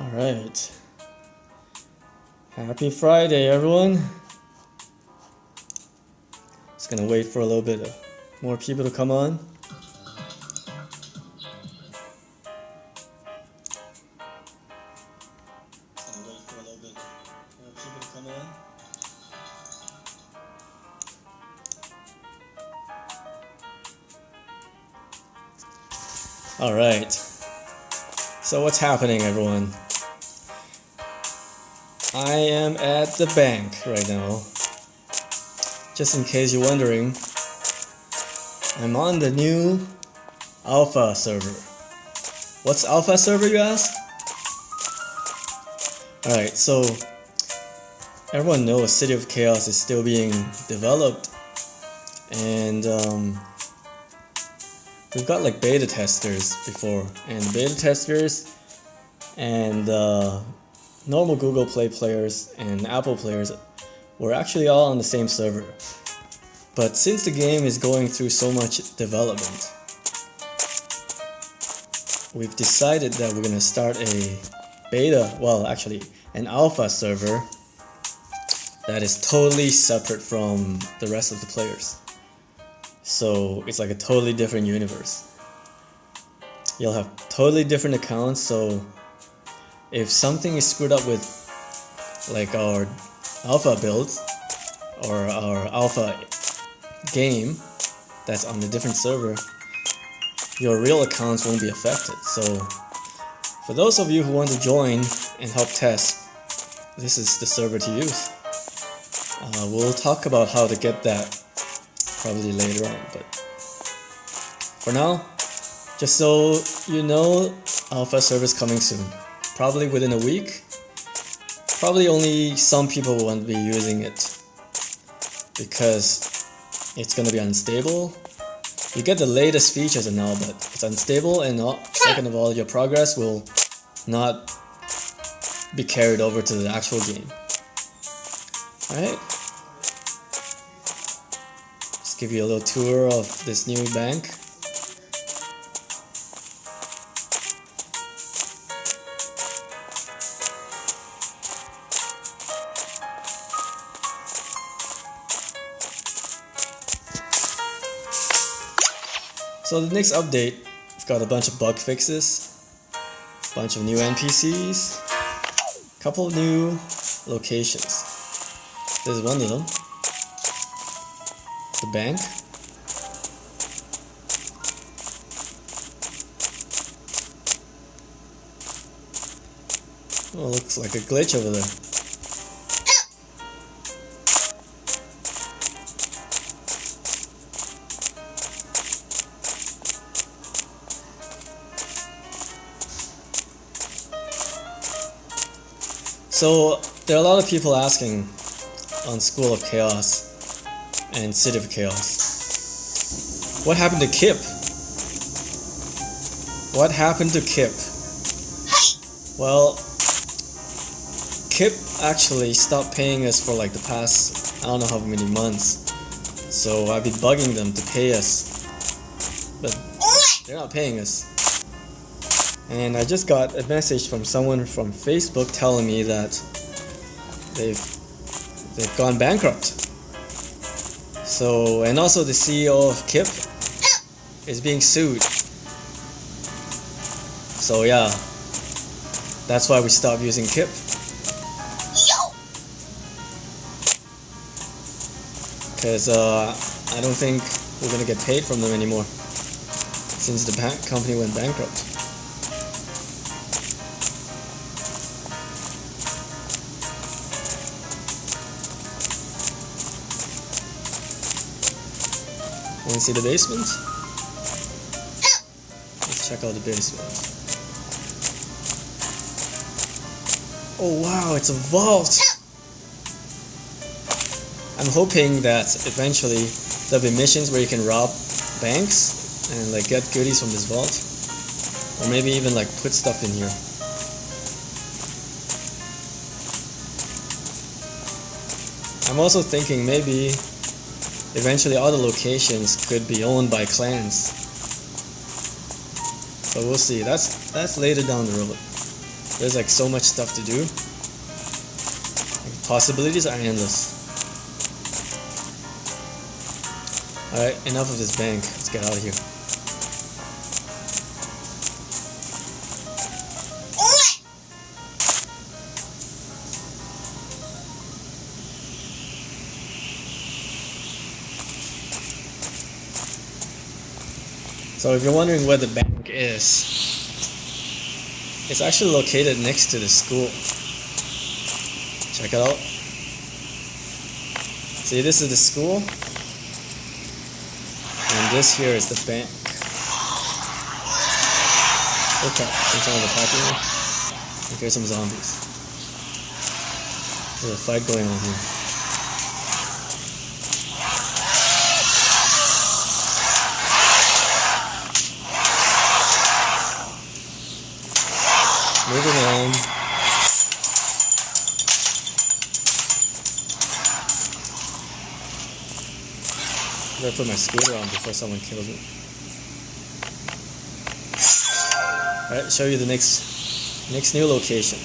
Alright. Happy Friday, everyone. Just gonna wait for a little bit more people to come on. Alright. So what's happening, everyone? I am at the bank right now. Just in case you're wondering, I'm on the new alpha server. What's alpha server, you ask? Alright, so everyone knows City of Chaos is still being developed, and we've got like beta testers before, and beta testers and normal Google Play players and Apple players were actually all on the same server. But since the game is going through so much development, we've decided that we're gonna start a beta, well actually an alpha server that is totally separate from the rest of the players. So it's like a totally different universe. You'll have totally different accounts, so if something is screwed up with like our alpha builds or our alpha game that's on a different server, your real accounts won't be affected. So for those of you who want to join and help test, this is the server to use. We'll talk about how to get that probably later on, but for now, just so you know, alpha server is coming soon. Probably within a week. Probably only some people will want to be using it because it's going to be unstable. You get the latest features and all, but it's unstable, and second of all, your progress will not be carried over to the actual game. Alright. Just give you a little tour of this new bank. So the next update, we've got a bunch of bug fixes, a bunch of new NPCs, a couple of new locations. This is one of them, the bank. Oh, looks like a glitch over there. So there are a lot of people asking on School of Chaos and City of Chaos, what happened to Kip? What happened to Kip? Well, Kip actually stopped paying us for like the past, I don't know how many months. So I've been bugging them to pay us, but they're not paying us. And I just got a message from someone from Facebook telling me that they've gone bankrupt. So, and also the CEO of Kip is being sued. So yeah, that's why we stopped using Kip. Because I don't think we're gonna get paid from them anymore since the company went bankrupt. Want to see the basement? Let's check out the basement. Oh wow, it's a vault! I'm hoping that eventually there'll be missions where you can rob banks and like get goodies from this vault. Or maybe even like put stuff in here. I'm also thinking maybe eventually all the locations could be owned by clans. But we'll see. That's later down the road. There's like so much stuff to do. Possibilities are endless. Alright, enough of this bank. Let's get out of here. So if you're wondering where the bank is, it's actually located next to the school. Check it out. See, this is the school, and this here is the bank. Okay, someone's attacking me. Okay, here's some zombies. There's a fight going on here. Moving on. I gotta put my scooter on before someone kills me. Alright, show you the next new location.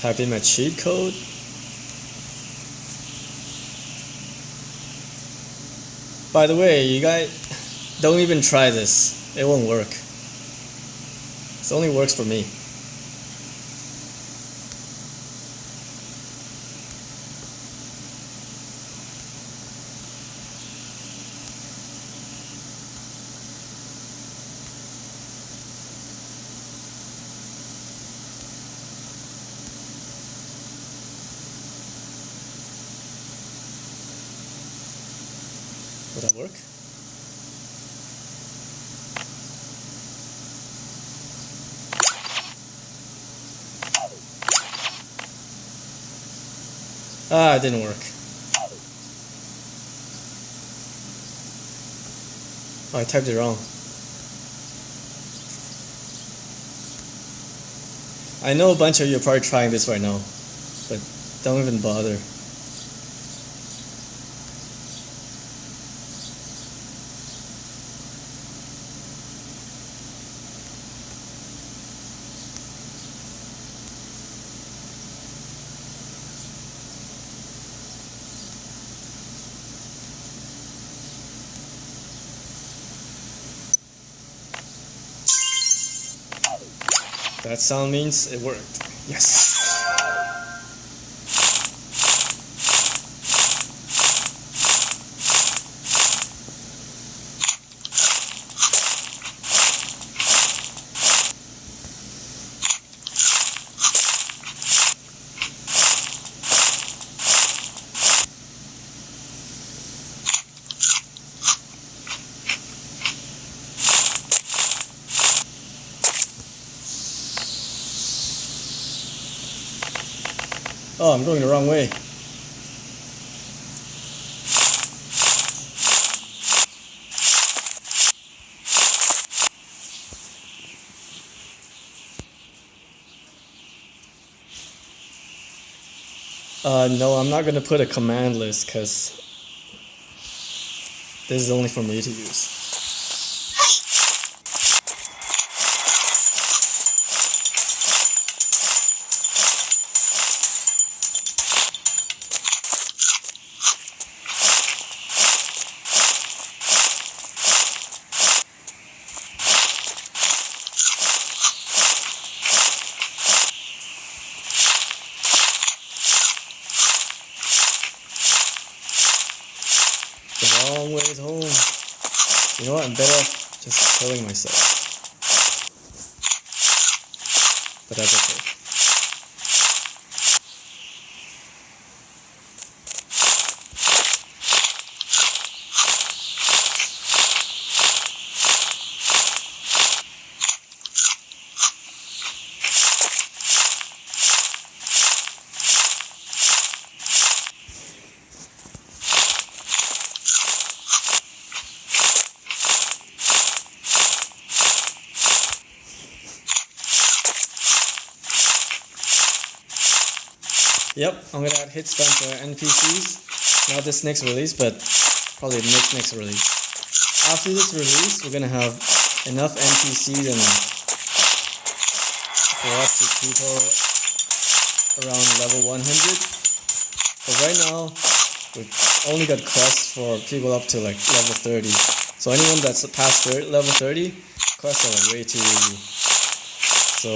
Type in my cheat code. By the way, you guys don't even try this. It won't work. It only works for me. Would that work? Ah, it didn't work. Oh, I typed it wrong. I know a bunch of you are probably trying this right now, but don't even bother. That sound means it worked. Yes! Oh, I'm going the wrong way. No, I'm not gonna put a command list because this is only for me to use. The long ways home. You know what? I'm better off just killing myself. But that's okay. Yep, I'm gonna add hits done for NPCs. Not this next release, but probably the next release. After this release, we're gonna have enough NPCs and for us to people around level 100. But right now, we've only got quests for people up to like level 30. So anyone that's past level 30, quests are like way too easy. So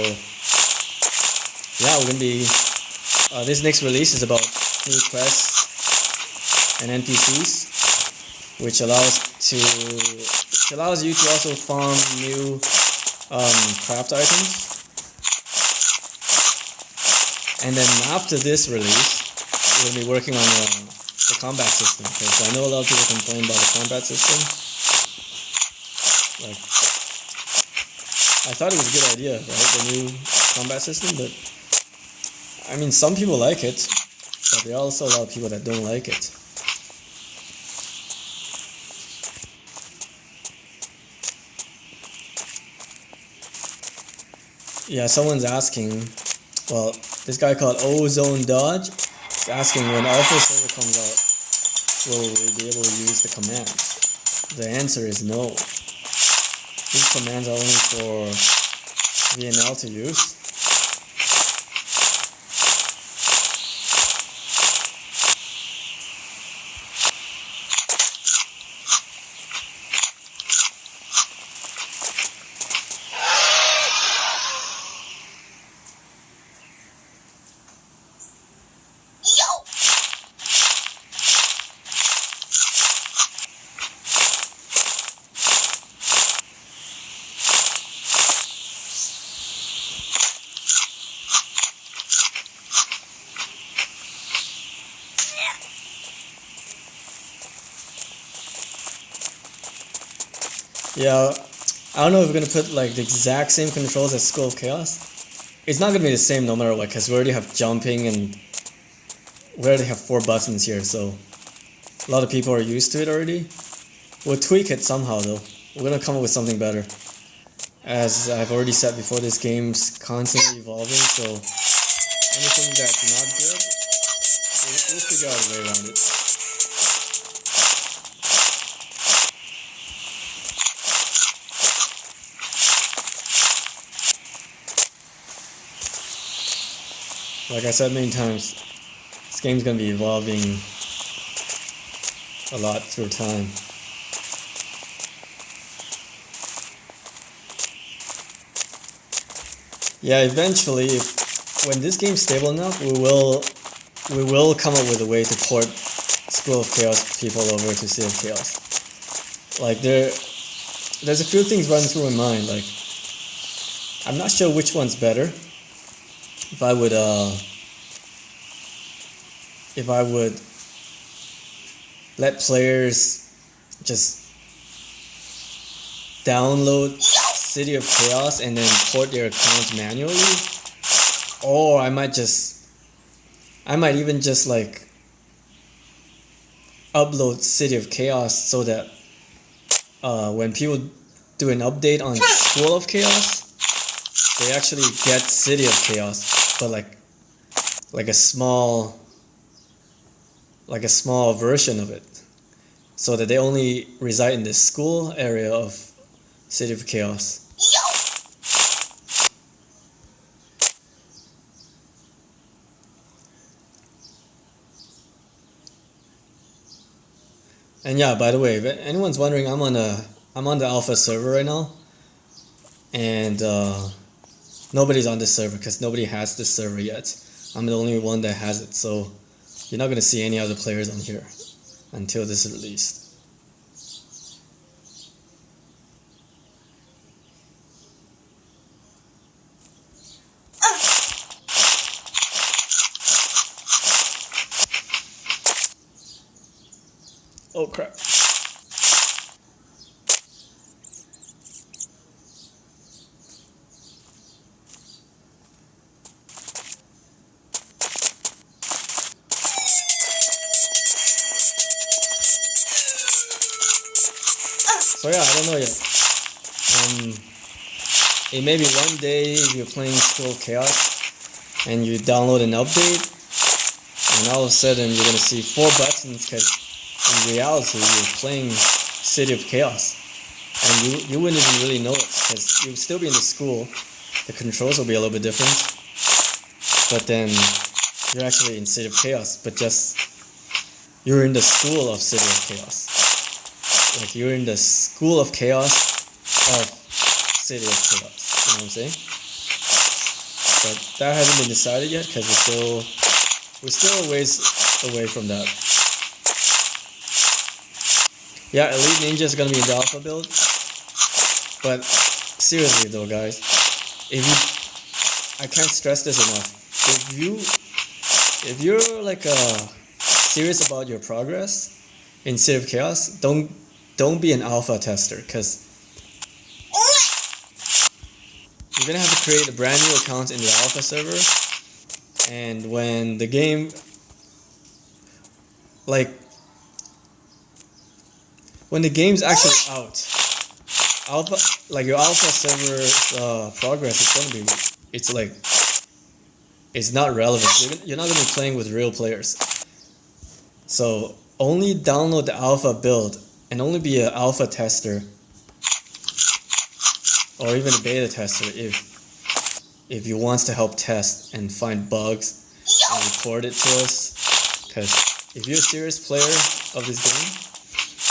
yeah, we're gonna be. This next release is about new quests and NPCs, which allows you to also farm new craft items. And then after this release, we're gonna be working on the combat system, because I know a lot of people complain about the combat system. Like, I thought it was a good idea, right? The new combat system, but I mean, some people like it, but there are also a lot of people that don't like it. Yeah, someone's asking, well, this guy called Ozone Dodge is asking when Alpha server comes out, will we be able to use the commands? The answer is no. These commands are only for VNL to use. Yeah, I don't know if we're gonna put like the exact same controls as School of Chaos. It's not gonna be the same no matter what, because we already have jumping and we already have 4 buttons here, so a lot of people are used to it already. We'll tweak it somehow though. We're gonna come up with something better. As I've already said before, this game's constantly evolving, so anything that's not good, we'll figure out a way around it. Like I said many times, this game's gonna be evolving a lot through time. Yeah, eventually, when this game's stable enough, we will come up with a way to port School of Chaos people over to Sea of Chaos. Like there's a few things running through my mind. Like, I'm not sure which one's better. If I would let players just download City of Chaos and then port their accounts manually, or I might even just like upload City of Chaos so that when people do an update on School of Chaos, they actually get City of Chaos, but like a small version of it, so that they only reside in the school area of City of Chaos. And yeah, by the way, if anyone's wondering, I'm on the alpha server right now, and nobody's on this server because nobody has this server yet. I'm the only one that has it, so you're not gonna see any other players on here until this is released. Oh crap. So yeah, I don't know yet. It may be one day if you're playing School of Chaos and you download an update, and all of a sudden you're gonna see 4 buttons, because in reality you're playing City of Chaos, and you wouldn't even really know it, because you'd still be in the school. The controls will be a little bit different, but then you're actually in City of Chaos, but just you're in the school of City of Chaos. Like you're in the school of chaos of City of Chaos. You know what I'm saying? But that hasn't been decided yet, because we're still a ways away from that. Yeah, Elite Ninja is gonna be in the alpha build. But seriously though, guys, I can't stress this enough. If you're like serious about your progress in City of Chaos, don't be an alpha tester, because you're gonna have to create a brand new account in the alpha server, and when the game, like, when the game's actually out, alpha, like your alpha server's progress is gonna be, it's not relevant. You're not gonna be playing with real players. So only download the alpha build and only be an alpha tester, or even a beta tester if you want to help test and find bugs and report it to us. Because if you're a serious player of this game,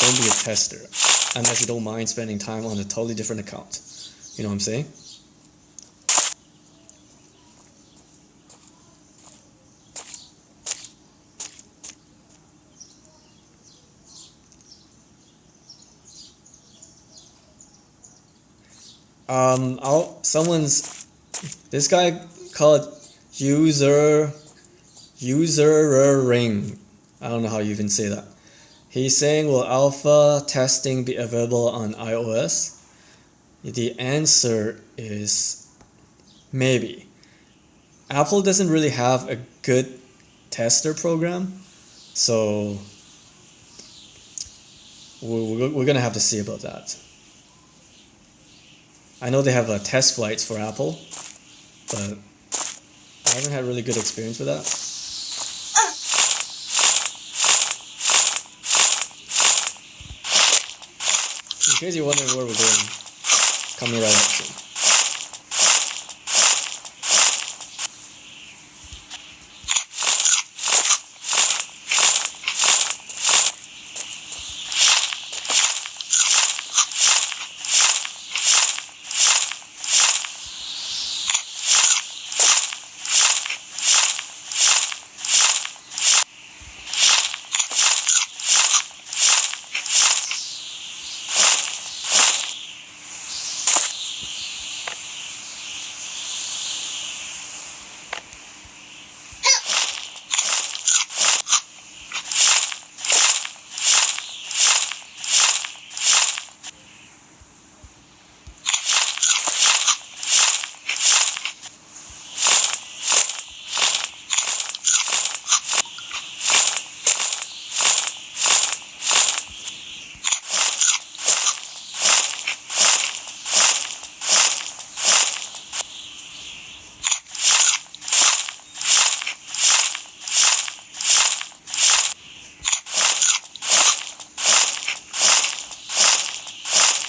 don't be a tester unless you don't mind spending time on a totally different account. You know what I'm saying? This guy called usering. I don't know how you even say that. He's saying, will alpha testing be available on iOS? The answer is maybe. Apple doesn't really have a good tester program, so we're gonna have to see about that. I know they have test flights for Apple, but I haven't had really good experience with that. In case you're wondering where we're going, it's coming right up soon.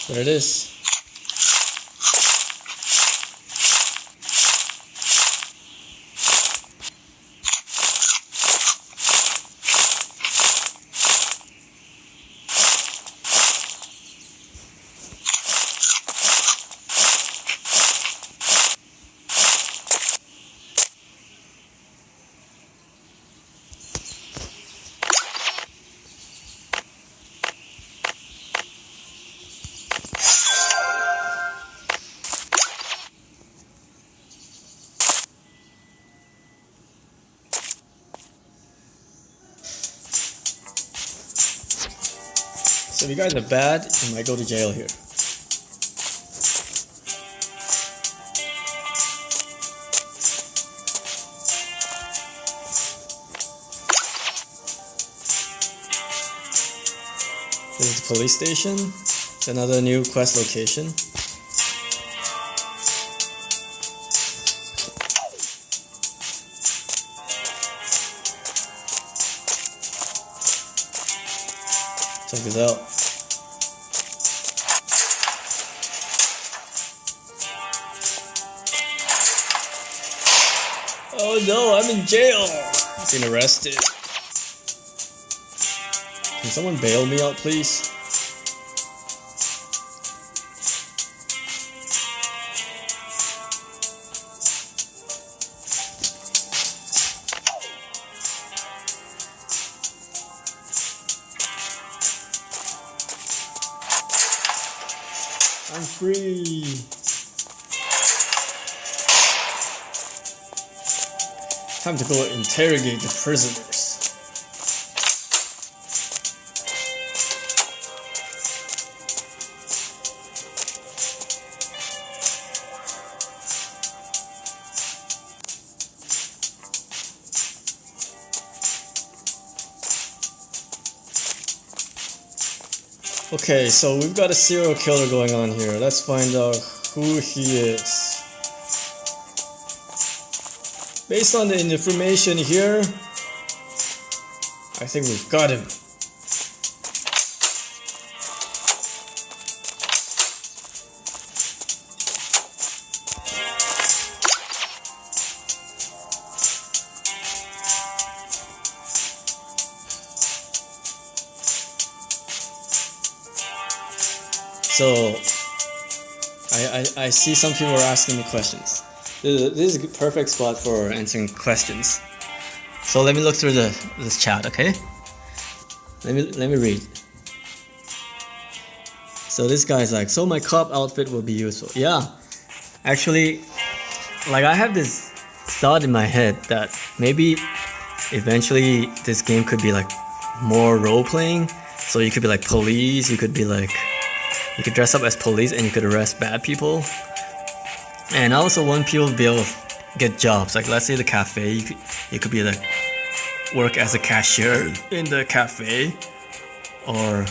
There it is. So if you guys are bad, you might go to jail here. This is the police station. It's another new quest location. Check this out. Oh no, I'm in jail! I've been arrested. Can someone bail me out, please? I'm free! Time to go interrogate the prisoners. Okay, so we've got a serial killer going on here. Let's find out who he is. Based on the information here, I think we've got him. So, I see some people are asking me questions. This is a perfect spot for answering questions. So let me look through this chat, okay? Let me read. So this guy's like, so my cop outfit will be useful. Yeah, actually, like I have this thought in my head that maybe eventually this game could be like more role playing. So you could be like police, you could dress up as police and you could arrest bad people. And I also want people to be able to get jobs. Like let's say the cafe, you could be like work as a cashier in the cafe or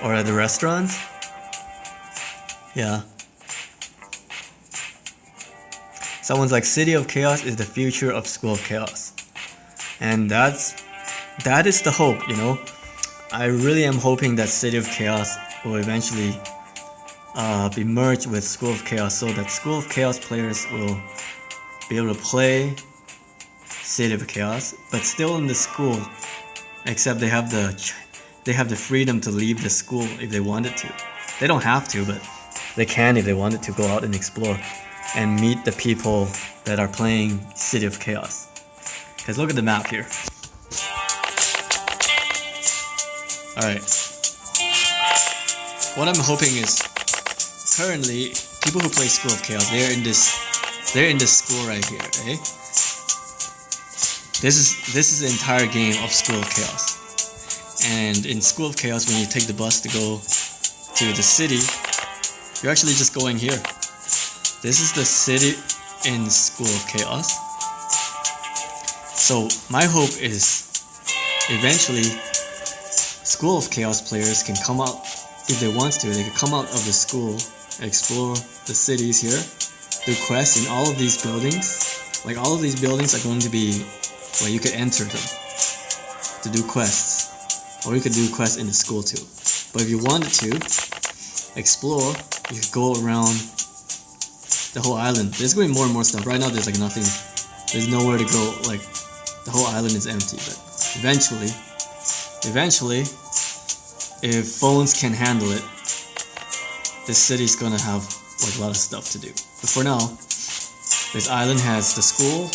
at the restaurant. Yeah. Someone's like, City of Chaos is the future of School of Chaos. And that is the hope, you know. I really am hoping that City of Chaos will eventually be merged with School of Chaos, so that School of Chaos players will be able to play City of Chaos, but still in the school. Except they have the freedom to leave the school if they wanted to. They don't have to, but they can if they wanted to go out and explore and meet the people that are playing City of Chaos. Because look at the map here. Alright. What I'm hoping is, currently, people who play School of Chaos, they're in this school right here, eh? This is the entire game of School of Chaos. And in School of Chaos, when you take the bus to go to the city, you're actually just going here. This is the city in School of Chaos. So my hope is eventually School of Chaos players can come out, if they want to, they can come out of the school, explore the cities here, do quests in all of these buildings. Like all of these buildings are going to be, well, you could enter them to do quests, or you could do quests in the school too. But if you wanted to explore, you could go around the whole island. There's going to be more and more stuff. Right now there's like nothing, there's nowhere to go, like the whole island is empty. But eventually, if phones can handle it, this city's gonna have like a lot of stuff to do. But for now, this island has the school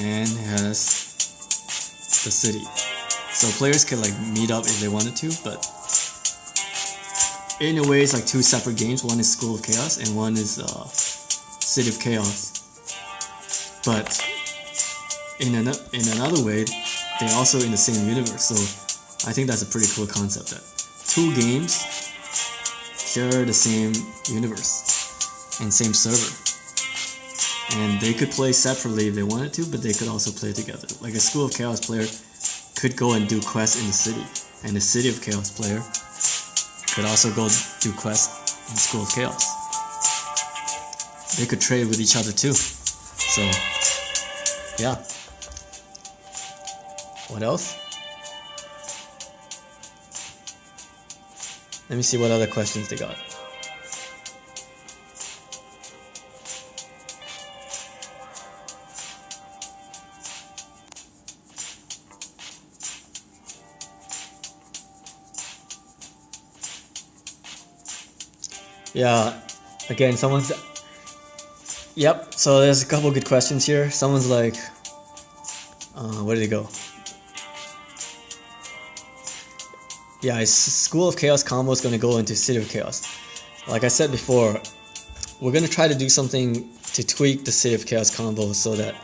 and has the city. So players can like meet up if they wanted to, but in a way it's like two separate games. One is School of Chaos and one is City of Chaos. But in another way, they're also in the same universe. So I think that's a pretty cool concept, that two games share the same universe and same server. And they could play separately if they wanted to, but they could also play together. Like a School of Chaos player could go and do quests in the city, and the City of Chaos player could also go do quests in School of Chaos. They could trade with each other too. So, yeah. What else? Let me see what other questions they got. Yeah, again, someone's... Yep, so there's a couple good questions here. Someone's like, where did it go? Yeah, is School of Chaos combo is going to go into City of Chaos. Like I said before, we're going to try to do something to tweak the City of Chaos combo so that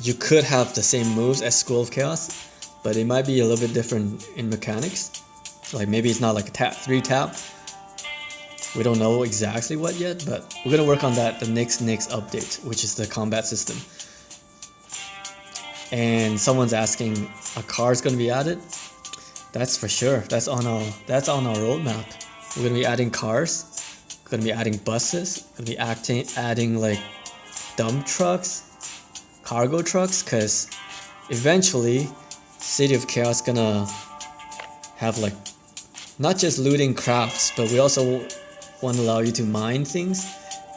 you could have the same moves as School of Chaos, but it might be a little bit different in mechanics. Like maybe it's not like a 3-tap. We don't know exactly what yet, but we're gonna work on that the next update, which is the combat system. And someone's asking, a car is gonna be added? That's for sure. That's on our roadmap. We're gonna be adding cars. We're gonna be adding buses. We're gonna be adding like dump trucks, cargo trucks, because eventually City of Chaos gonna have like not just looting crafts, but we also want to allow you to mine things.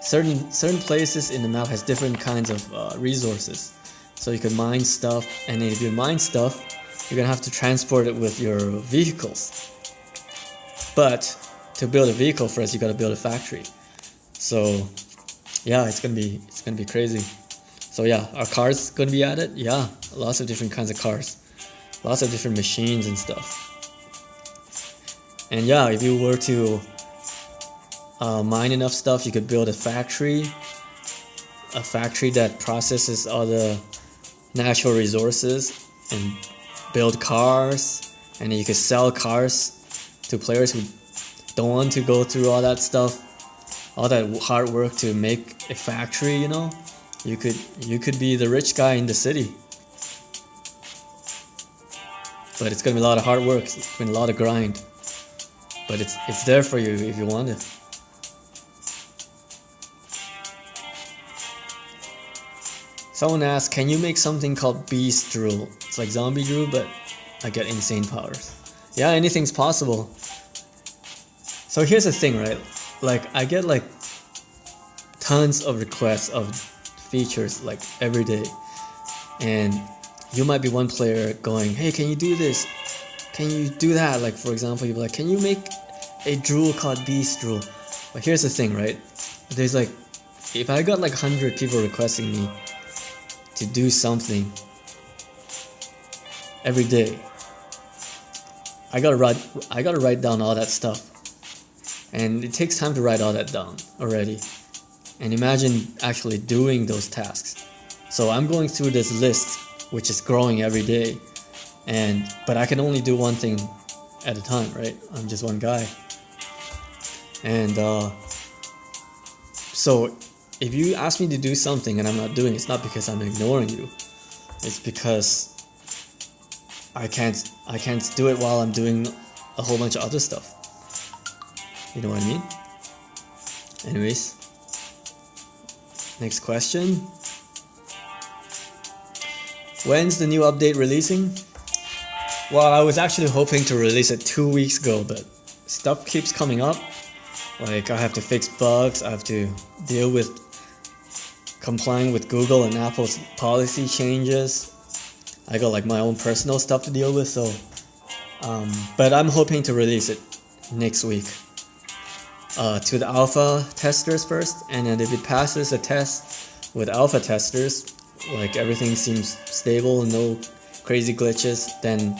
Certain places in the map has different kinds of resources, so you can mine stuff, and if you mine stuff, you're gonna have to transport it with your vehicles. But to build a vehicle first, you gotta build a factory. So yeah, it's gonna be crazy. So yeah, are cars gonna be added? Yeah, lots of different kinds of cars, lots of different machines and stuff. And yeah, if you were to mine enough stuff, you could build a factory that processes all the natural resources and build cars, and then you could sell cars to players who don't want to go through all that stuff, all that hard work to make a factory, you know. You could be the rich guy in the city. But it's gonna be a lot of hard work, it's gonna be a lot of grind. But it's there for you if you want it. Someone asked, can you make something called Beast Drool? It's like Zombie Drool, but I get insane powers. Yeah, anything's possible. So here's the thing, right? Like I get like tons of requests of features like every day. And you might be one player going, hey, can you do this? Can you do that? Like for example, you'll be like, can you make a drool called Beast Drool? But here's the thing, right? There's like, if I got like 100 people requesting me to do something every day, I gotta write down all that stuff, and it takes time to write all that down already. And imagine actually doing those tasks. So I'm going through this list, which is growing every day. But I can only do one thing at a time, right? I'm just one guy. And so if you ask me to do something and I'm not doing it, it's not because I'm ignoring you. It's because I can't do it while I'm doing a whole bunch of other stuff. You know what I mean? Anyways, next question. When's the new update releasing? Well, I was actually hoping to release it 2 weeks ago, but stuff keeps coming up. Like I have to fix bugs, I have to deal with complying with Google and Apple's policy changes. I got like my own personal stuff to deal with, so but I'm hoping to release it next week to the alpha testers first, and then if it passes the test with alpha testers, like everything seems stable and no crazy glitches, then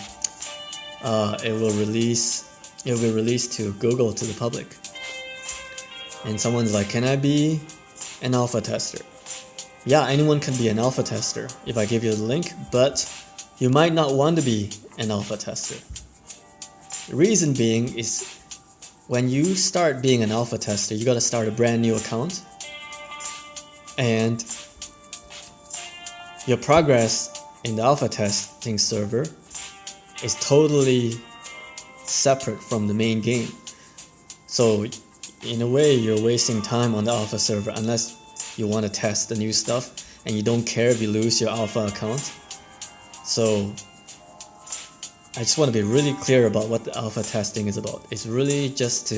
it will be released to Google, to the public. And someone's like, can I be an alpha tester? Yeah, anyone can be an alpha tester if I give you the link, but you might not want to be an alpha tester. The reason being is when you start being an alpha tester, you gotta start a brand new account, and your progress in the alpha testing server is totally separate from the main game. So in a way, you're wasting time on the alpha server unless you want to test the new stuff and you don't care if you lose your alpha account. So I just want to be really clear about what the alpha testing is about. It's really just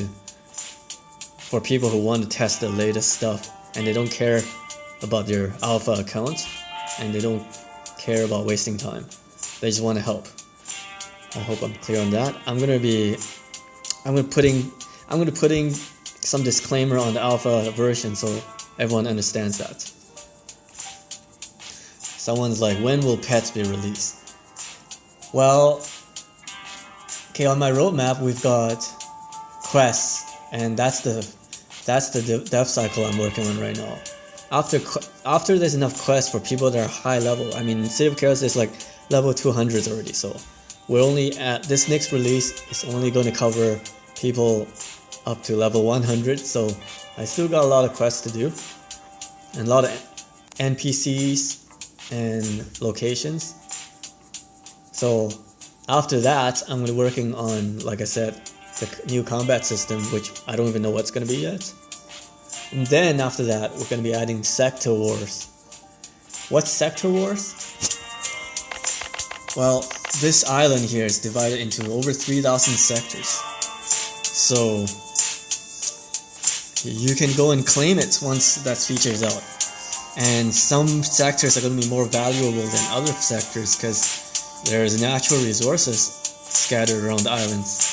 for people who want to test the latest stuff and they don't care about their alpha account and they don't care about wasting time. They just want to help. I hope I'm clear on that. I'm gonna putting some disclaimer on the alpha version so everyone understands that. Someone's like, when will pets be released? Well, okay, on my roadmap we've got quests, and that's the dev cycle I'm working on right now. After there's enough quests for people that are high level, I mean, City of Chaos is like level 200s already, so we're only at this next release is only going to cover people up to level 100, so I still got a lot of quests to do and a lot of NPCs and locations. So after that, I'm going to be working on, like I said, the new combat system, which I don't even know what's going to be yet. And then after that, we're going to be adding sector wars. What's sector wars? Well, this island here is divided into over 3,000 sectors. So you can go and claim it once that feature is out. And some sectors are going to be more valuable than other sectors because there's natural resources scattered around the islands.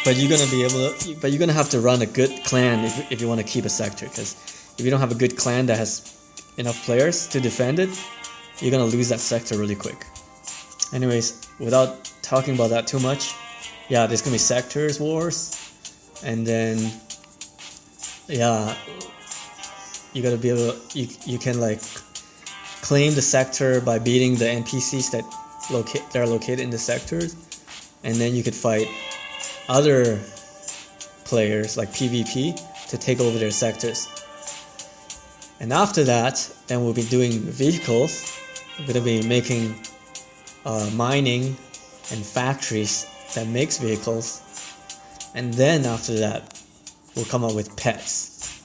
But you're gonna have to run a good clan if you want to keep a sector, because if you don't have a good clan that has enough players to defend it, you're gonna lose that sector really quick. Anyways, without talking about that too much, yeah, there's gonna be sectors wars, and then yeah, you gotta be able to, you can like claim the sector by beating the NPCs that are located in the sectors, and then you could fight other players like PvP to take over their sectors. And after that, then we'll be doing vehicles. We're gonna be making mining and factories that makes vehicles, and then after that we'll come up with pets.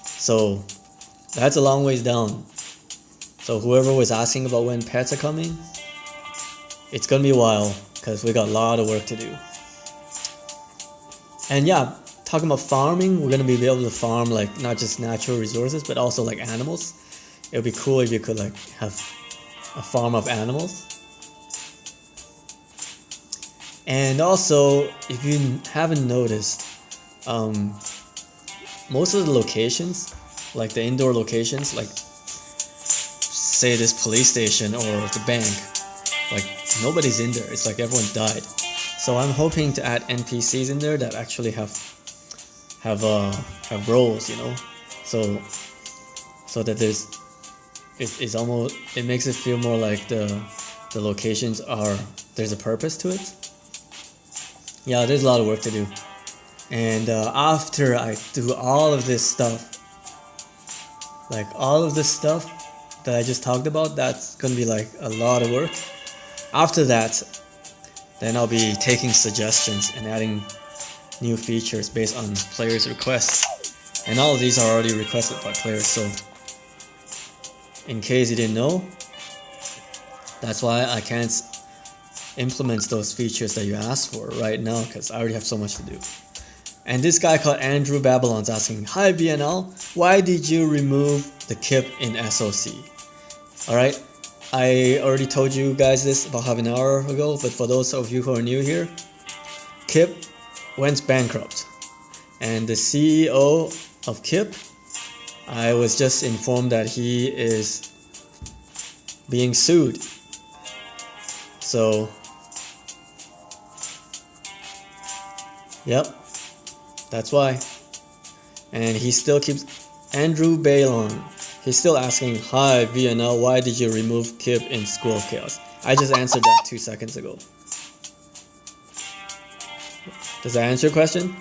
So that's a long ways down. So whoever was asking about when pets are coming, it's gonna be a while because we got a lot of work to do. And yeah, talking about farming, we're gonna be able to farm like not just natural resources but also like animals. It would be cool if you could like have a farm of animals. And also, if you haven't noticed, most of the locations, like the indoor locations, like say this police station or the bank, like nobody's in there. It's like everyone died. So I'm hoping to add NPCs in there that actually have roles, you know, so that it makes it feel more like the locations there's a purpose to it. Yeah, there's a lot of work to do, and after I do all of this stuff, like all of this stuff that I just talked about, that's gonna be like a lot of work. After that, then I'll be taking suggestions and adding new features based on players' requests. And all of these are already requested by players, so in case you didn't know, that's why I can't implement those features that you asked for right now, because I already have so much to do. And this guy called Andrew Babylon's asking, "Hi VNL, why did you remove the KIP in SOC?" Alright, I already told you guys this about half an hour ago, but for those of you who are new here, KIP went bankrupt. And the CEO of KIP, I was just informed that he is being sued. So, yep, that's why. And he still keeps, Andrew Balon, he's still asking, "Hi VNL, why did you remove KIP in School of Chaos?" I just answered that 2 seconds ago. Does that answer your question?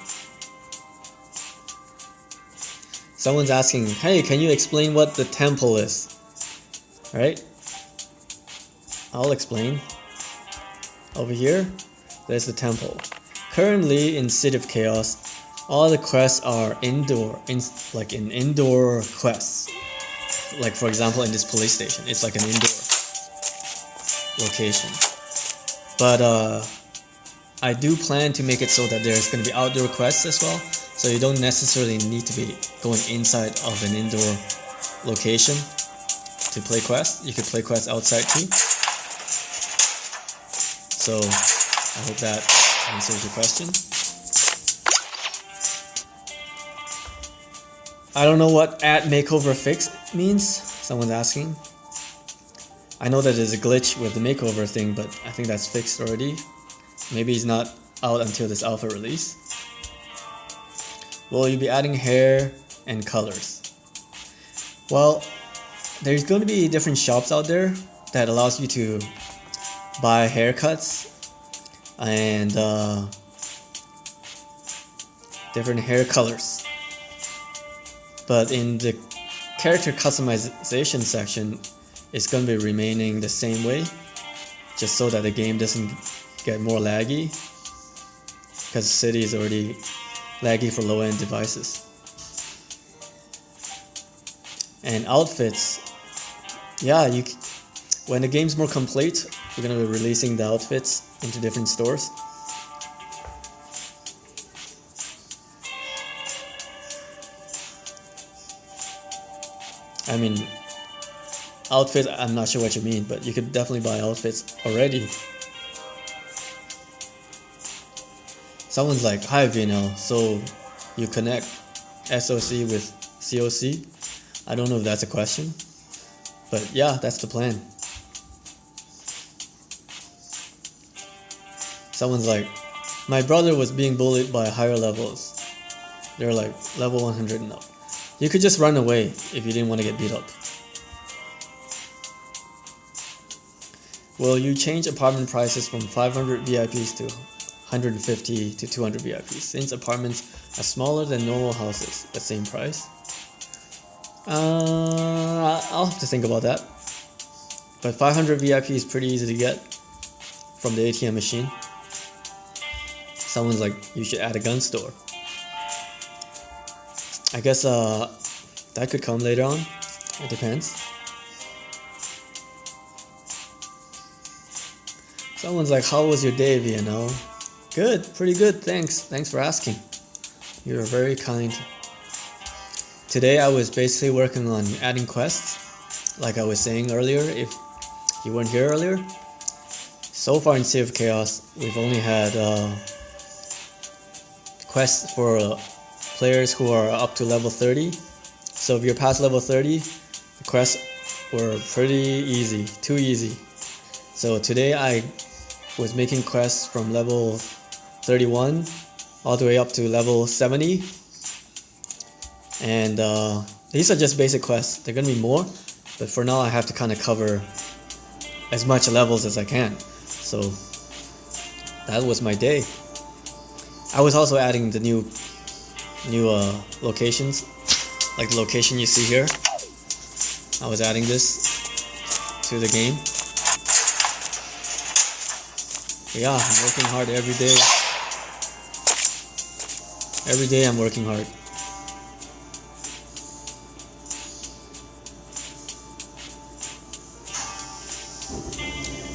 Someone's asking, "Hey, can you explain what the temple is?" Right? I'll explain. Over here, there's the temple. Currently in City of Chaos, all the quests are indoor quests. Like for example, in this police station, it's like an indoor. location. But I do plan to make it so that there's going to be outdoor quests as well, so you don't necessarily need to be going inside of an indoor location to play quests. You could play quests outside too. So I hope that answers your question. I don't know what add makeover fix means, someone's asking. I know that there's a glitch with the makeover thing, but I think that's fixed already. Maybe it's not out until this alpha release. Will you be adding hair and colors? Well, there's going to be different shops out there that allows you to buy haircuts and different hair colors. But in the character customization section, it's going to be remaining the same way, just so that the game doesn't get more laggy, because the city is already laggy for low-end devices. And outfits, yeah, when the game's more complete, we're going to be releasing the outfits into different stores. I mean, outfits, I'm not sure what you mean, but you could definitely buy outfits already. Someone's like, hi VNL, so you connect SOC with COC? I don't know if that's a question, but yeah, that's the plan. Someone's like, my brother was being bullied by higher levels. They're like level 100 and up. You could just run away if you didn't want to get beat up. Will you change apartment prices from 500 VIPs to 150 to 200 VIPs, since apartments are smaller than normal houses, but same price? I'll have to think about that. But 500 VIP is pretty easy to get from the ATM machine. Someone's like, you should add a gun store. I guess that could come later on. It depends. Someone's like, how was your day, VNO? Good, pretty good, thanks for asking. You're very kind. Today I was basically working on adding quests, like I was saying earlier, if you weren't here earlier. So far in Sea of Chaos, we've only had quests for players who are up to level 30. So if you're past level 30, the quests were pretty easy, too easy. So today I was making quests from level 31 all the way up to level 70. And these are just basic quests. They're gonna be more, but for now I have to kind of cover as much levels as I can. So that was my day. I was also adding the new locations, like the location you see here. I was adding this to the game. Yeah, I'm working hard every day. Every day I'm working hard.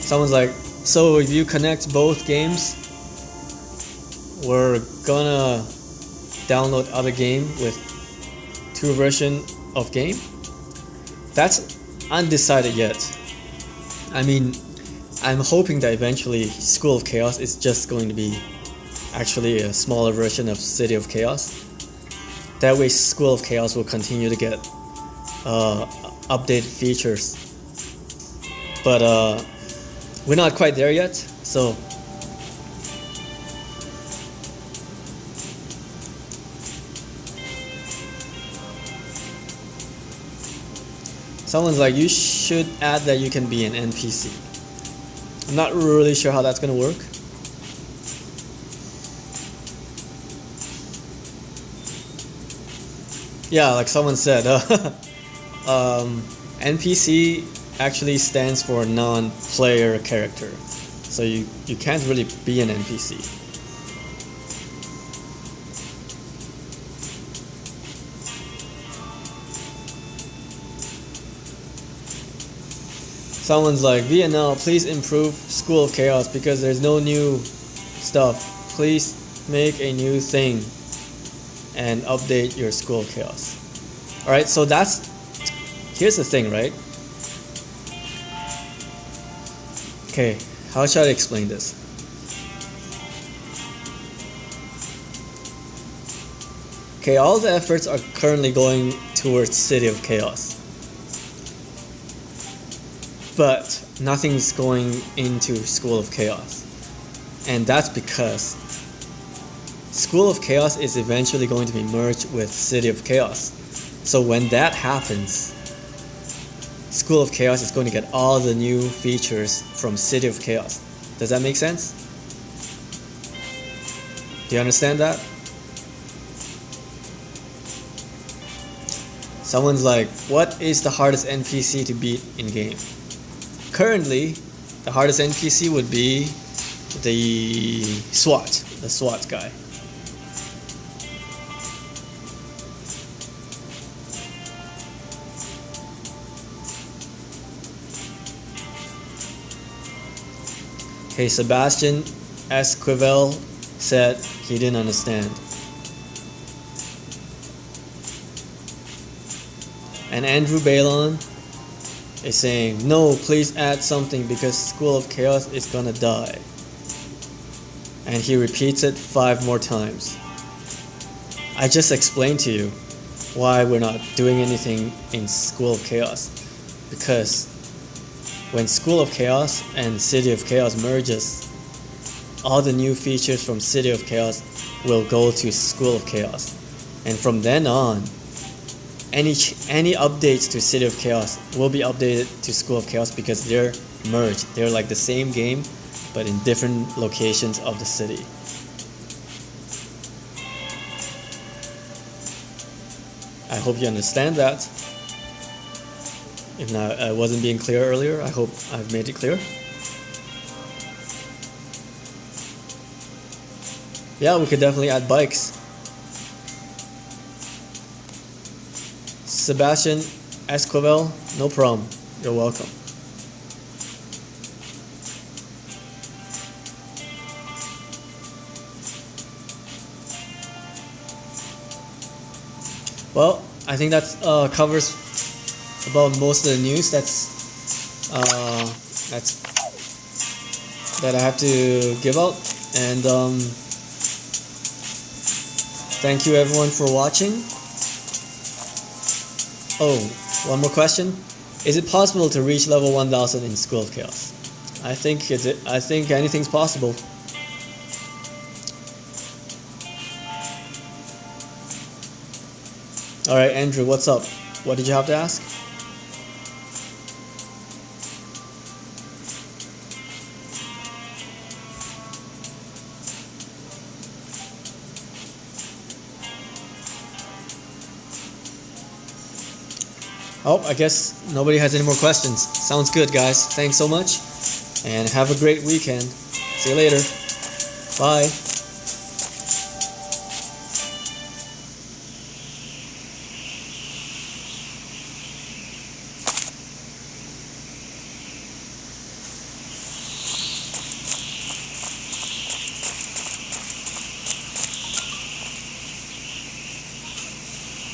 Someone's like, so if you connect both games, we're gonna download other game with 2 version of game? That's undecided yet. I mean, I'm hoping that eventually School of Chaos is just going to be actually a smaller version of City of Chaos. That way School of Chaos will continue to get updated features. But we're not quite there yet, so someone's like, you should add that you can be an NPC. I'm not really sure how that's gonna work. Yeah, like someone said, NPC actually stands for non-player character. So you can't really be an NPC. Someone's like, VNL, please improve School of Chaos because there's no new stuff. Please make a new thing and update your School of Chaos. Alright, so here's the thing, right? Okay, how should I explain this? Okay, all the efforts are currently going towards City of Chaos. But nothing's going into School of Chaos. And that's because School of Chaos is eventually going to be merged with City of Chaos. So when that happens, School of Chaos is going to get all the new features from City of Chaos. Does that make sense? Do you understand that? Someone's like, what is the hardest NPC to beat in game? Currently, the hardest NPC would be the SWAT guy. Okay, Sebastian Esquivel said he didn't understand. And Andrew Balon is saying, no, please add something because School of Chaos is gonna die. And he repeats it 5 more times. I just explained to you why we're not doing anything in School of Chaos. Because when School of Chaos and City of Chaos merges, all the new features from City of Chaos will go to School of Chaos. And from then on, any updates to City of Chaos will be updated to School of Chaos because they're merged. They're like the same game, but in different locations of the city. I hope you understand that. If not, I wasn't being clear earlier, I hope I've made it clear. Yeah, we could definitely add bikes. Sebastian Esquivel, no problem. You're welcome. Well, I think that covers about most of the news that I have to give out. And thank you everyone for watching. Oh, one more question. Is it possible to reach level 1000 in School of Chaos? I think anything's possible. Alright, Andrew, what's up? What did you have to ask? Oh, I guess nobody has any more questions. Sounds good, guys. Thanks so much, and have a great weekend. See you later. Bye.